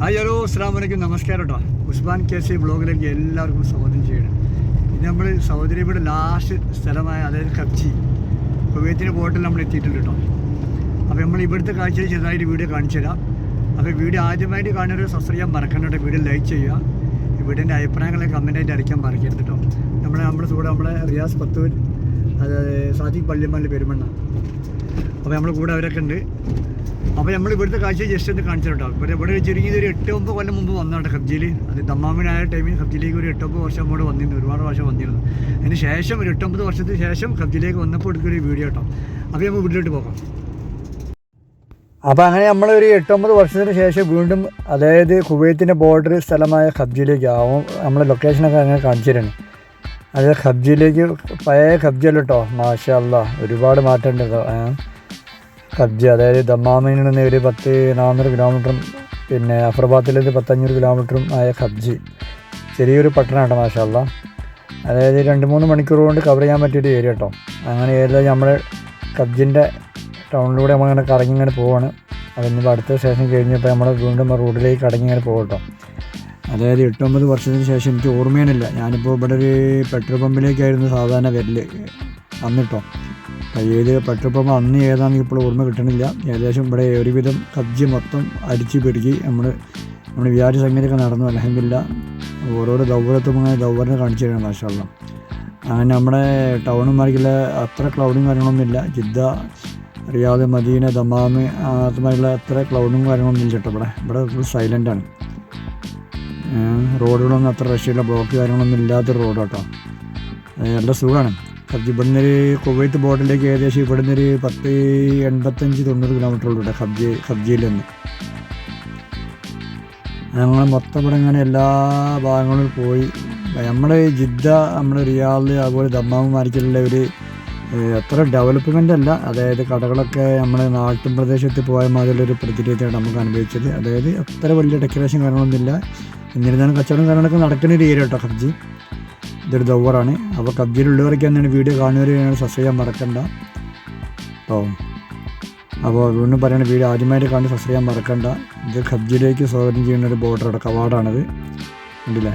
Hello അസ്സലാമു അലൈക്കും, നമസ്കാരം കേട്ടോ. ഉസ്മാൻ KC ബ്ലോഗിലേക്ക് എല്ലാവർക്കും സ്വാഗതം ചെയ്യണം. ഇത് നമ്മൾ സൗദി അറേബ്യയുടെ ലാസ്റ്റ് സ്ഥലമായ, അതായത് കബ്ജി കുവൈറ്റിൻ്റെ ബോട്ടിൽ നമ്മൾ എത്തിയിട്ടുണ്ട് കേട്ടോ. അപ്പോൾ നമ്മൾ ഇവിടുത്തെ കാഴ്ചയിൽ ചെറുതായിട്ട് വീഡിയോ കാണിച്ചു തരാം. അപ്പോൾ വീഡിയോ ആദ്യമായിട്ട് കാണുന്നവർ സബ്സ്ക്രൈബ് ചെയ്യാൻ മറക്കണ്ട, വീഡിയോ ലൈക്ക് ചെയ്യുക, വീഡിയോൻ്റെ അഭിപ്രായങ്ങളെ കമൻറ്റായിട്ട് അറിയിക്കാൻ മറക്കരുത് കേട്ടോ. നമ്മുടെ കൂടെ നമ്മുടെ റിയാസ് പത്തൂർ, അതായത് സാദിഖ് പള്ളിമല്ല പെരുമണ്ണ, അപ്പോൾ നമ്മുടെ കൂടെ അവരൊക്കെ ഉണ്ട്. അപ്പോൾ നമ്മൾ ഇവിടുത്തെ കാഴ്ച ജസ്റ്റ് ഒന്ന് കാണിച്ചു കേട്ടോ. ഇവിടെ ചുരുങ്ങിയത് ഒരു 8-9 കൊല്ലം മുമ്പ് വന്നതാണ് കബ്ജിയിൽ. അത് ദമ്മാമിനായ ടൈമിൽ കബ്ജിയിലേക്ക് ഒരു 8-9 വർഷം കൂടെ വന്നിരുന്നു, ഒരുപാട് പ്രാവശ്യം വന്നിരുന്നു. അതിന് ശേഷം ഒരു 8-9 വർഷത്തിന് ശേഷം കബ്ജിയിലേക്ക് വന്നപ്പോൾ എടുക്കൊരു വീഡിയോ കേട്ടോ. അപ്പോൾ നമുക്ക് വീട്ടിലോട്ട് പോകാം. അപ്പോൾ അങ്ങനെ നമ്മളൊരു 8-9 വർഷത്തിന് ശേഷം വീണ്ടും, അതായത് കുവൈത്തിൻ്റെ ബോർഡർ സ്ഥലമായ കബ്ജിയിലേക്ക് ആവും. നമ്മളെ ലൊക്കേഷനൊക്കെ അങ്ങനെ കാണിച്ചു തരാണ്. അത് കബ്ജിയിലേക്ക് പഴയ കബ്ജിയല്ല കേട്ടോ, മാഷാ അല്ലാ, ഒരുപാട് മാറ്റമുണ്ട് കേട്ടോ. കബ്ജി അതായത് ദമ്മാമിൽ നിന്ന് ഒരു 400 കിലോമീറ്ററും പിന്നെ അഫ്രബാത്തിൽ നിന്ന് 500 കിലോമീറ്ററും ആയ കബ്ജി ചെറിയൊരു പട്ടണമാണ് മാഷാ അല്ലാ. അതായത് 2-3 മണിക്കൂർ കൊണ്ട് കവർ ചെയ്യാൻ പറ്റിയൊരു ഏരിയ കേട്ടോ. അങ്ങനെ ഏതായാലും നമ്മൾ കബ്ജിൻ്റെ ടൗണിലൂടെ നമ്മളിങ്ങനെ കറങ്ങി ഇങ്ങനെ പോവാണ്. അതിനിപ്പോൾ അടുത്ത സ്റ്റേഷൻ കഴിഞ്ഞപ്പോൾ നമ്മൾ വീണ്ടും റോഡിലേക്ക് കടങ്ങി ഇങ്ങനെ പോകും കേട്ടോ. അതായത് 8-9 വർഷത്തിന് ശേഷം എനിക്ക് ഓർമ്മയാണില്ല. ഞാനിപ്പോൾ ഇവിടെ ഒരു പെട്രോൾ പമ്പിലേക്കായിരുന്നു സാധാരണ വരല് അന്ന് കേട്ടോ. ഏത് പെട്രോൾ പമ്പ് അന്ന് ഏതാണെന്ന് ഇപ്പോൾ ഓർമ്മ കിട്ടണില്ല. ഏകദേശം ഇവിടെ ഒരുവിധം കബ്ജി മൊത്തം അടിച്ച് പെരുക്കി നമ്മൾ വിചാരിച്ച സംഗതിയൊക്കെ നടന്നു. അൽഹംദുലില്ലാ. ഓരോരോ ദൗവറത്തും അങ്ങനെ ദൗവറിനെ കാണിച്ചു തരണം മാഷാ അല്ലാ. അങ്ങനെ നമ്മുടെ ടൗണുമാർക്കുള്ള അത്ര ക്ലൗഡും കാര്യങ്ങളൊന്നുമില്ല. ജിദ്ദ, റിയാദ്, മദീന, ദമാമ് അതുമാതിരിയുള്ള അത്ര ക്ലൗഡും കാര്യങ്ങളൊന്നും ഇല്ല കേട്ടോ. ഇവിടെ ഫുൾ സൈലൻ്റാണ്. റോഡുകളൊന്നും അത്ര റഷ്യയില്ല, ബ്ലോക്ക് കാര്യങ്ങളൊന്നും ഇല്ലാത്തൊരു റോഡ് കേട്ടോ. നല്ല സുഖമാണ്. കബ്ജി ഇവിടുന്നൊരു കുവൈത്ത് ബോർഡിലേക്ക് ഏകദേശം ഇവിടുന്നൊരു 85-90 കിലോമീറ്റർ ഉള്ളൂ കബ്ജിയിൽ നിന്ന്. ഞങ്ങൾ മൊത്തം ഇവിടെ ഇങ്ങനെ എല്ലാ ഭാഗങ്ങളും പോയി. നമ്മൾ ജിദ്ദ, നമ്മുടെ റിയാദ്, അതുപോലെ ദമ്മാമുമാർക്കുള്ള ഒരു അത്ര ഡെവലപ്മെൻ്റ് അല്ല. അതായത് കടകളൊക്കെ നമ്മുടെ നാട്ടിൻ പ്രദേശത്ത് പോയ മാതിരിയുള്ളൊരു പ്രതിനിധിയാണ് നമുക്ക് അനുഭവിച്ചത്. അതായത് അത്ര വലിയ ഡെക്കറേഷൻ കാര്യങ്ങളൊന്നുമില്ല. എന്നിരുന്നാലും കച്ചവടം കാര്യങ്ങളൊക്കെ നടക്കുന്ന ഒരു ഏരിയ കേട്ടോ കബ്ജി. ഇതൊരു ദൗവറാണ്. അപ്പോൾ കബ്ജിയിലുള്ളവരൊക്കെ എന്താണ് വീഡിയോ കാണുന്നവർ സബ്സ്ക്രൈബ് ചെയ്യാൻ മറക്കണ്ട കേട്ടോ. അപ്പോൾ വീണ്ടും പറയുന്ന വീഡിയോ ആദ്യമായിട്ട് കാണി സബ്സ്ക്രൈബ് ചെയ്യാൻ മറക്കണ്ട. ഇത് കബ്ജിയിലേക്ക് സ്വാഗതം ചെയ്യുന്ന ഒരു ബോർഡർ കവാടാണത്, ഉണ്ടല്ലേ.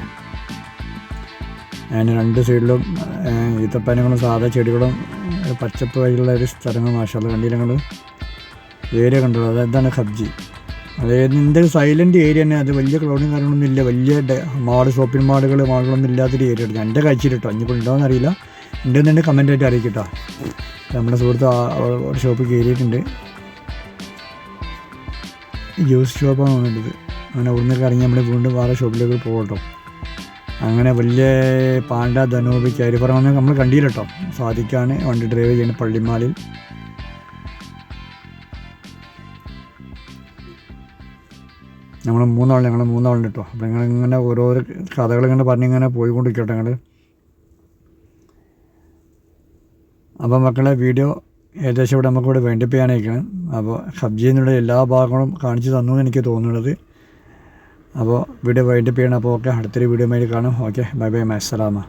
അതിന് 2 സൈഡിലും ഈത്തപ്പനകളും സാധാ ചെടികളും പച്ചപ്പ് വഴിയുള്ള ഒരു സ്ഥലങ്ങൾ മാഷാ അല്ലാ. കണ്ടില്ല ഞങ്ങൾ ഏരിയ കണ്ടല്ലോ, അതാണ് കബ്ജി. അതായത് എന്തൊരു സൈലൻറ്റ് ഏരിയ തന്നെ. അത് വലിയ ക്ലൗഡും കാര്യങ്ങളൊന്നും ഇല്ല, വലിയ ഷോപ്പിംഗ് മാളുകളൊന്നും ഇല്ലാത്തൊരു ഏരിയ ആണ്. എൻ്റെ കാഴ്ചയിൽ കേട്ടോ. ഇനിയിപ്പോൾ ഉണ്ടോയെന്ന് അറിയില്ല, ഉണ്ടെന്നുണ്ട് കമൻറ്റായിട്ട് അറിയിക്കട്ടോ. നമ്മുടെ സുഹൃത്ത് ഒരു ഷോപ്പ് കയറിയിട്ടുണ്ട്, ജ്യൂസ് ഷോപ്പാണ് തോന്നുന്നത്. അങ്ങനെ ഉടനൊക്കെ ഇറങ്ങി നമ്മൾ വീണ്ടും വേറെ ഷോപ്പിലേക്ക് പോകട്ടോ. അങ്ങനെ വലിയ പാണ്ട, ധനൂബ്, ക്യാരിപ്പറങ്ങൊന്നും നമ്മൾ കണ്ടില്ല കേട്ടോ. സാദിക്കാണ് വണ്ടി ഡ്രൈവ് ചെയ്യുന്നത് പള്ളിമാലിൽ. ഞങ്ങൾ മൂന്നാളുണ്ട് കേട്ടോ. അപ്പോൾ ഞങ്ങളിങ്ങനെ ഓരോരോ കഥകളിങ്ങനെ പറഞ്ഞിങ്ങനെ പോയിക്കൊണ്ടിരിക്കട്ടെ ഞങ്ങൾ. അപ്പോൾ മക്കളെ വീഡിയോ ഏകദേശം ഇവിടെ നമുക്കിവിടെ വൈൻഡപ്പ് ചെയ്യാനായിരിക്കണം. അപ്പോൾ കബ്ജിയിൽ നിന്നുള്ള എല്ലാ ഭാഗങ്ങളും കാണിച്ചു തന്നു എന്ന് എനിക്ക് തോന്നുന്നത്. അപ്പോൾ വീഡിയോ വൈൻഡപ്പ് ചെയ്യണം. അപ്പോൾ ഓക്കെ, അടുത്തൊരു വീഡിയോ ആയിട്ട് കാണാം. Okay, bye bye, അസ്സലാമ.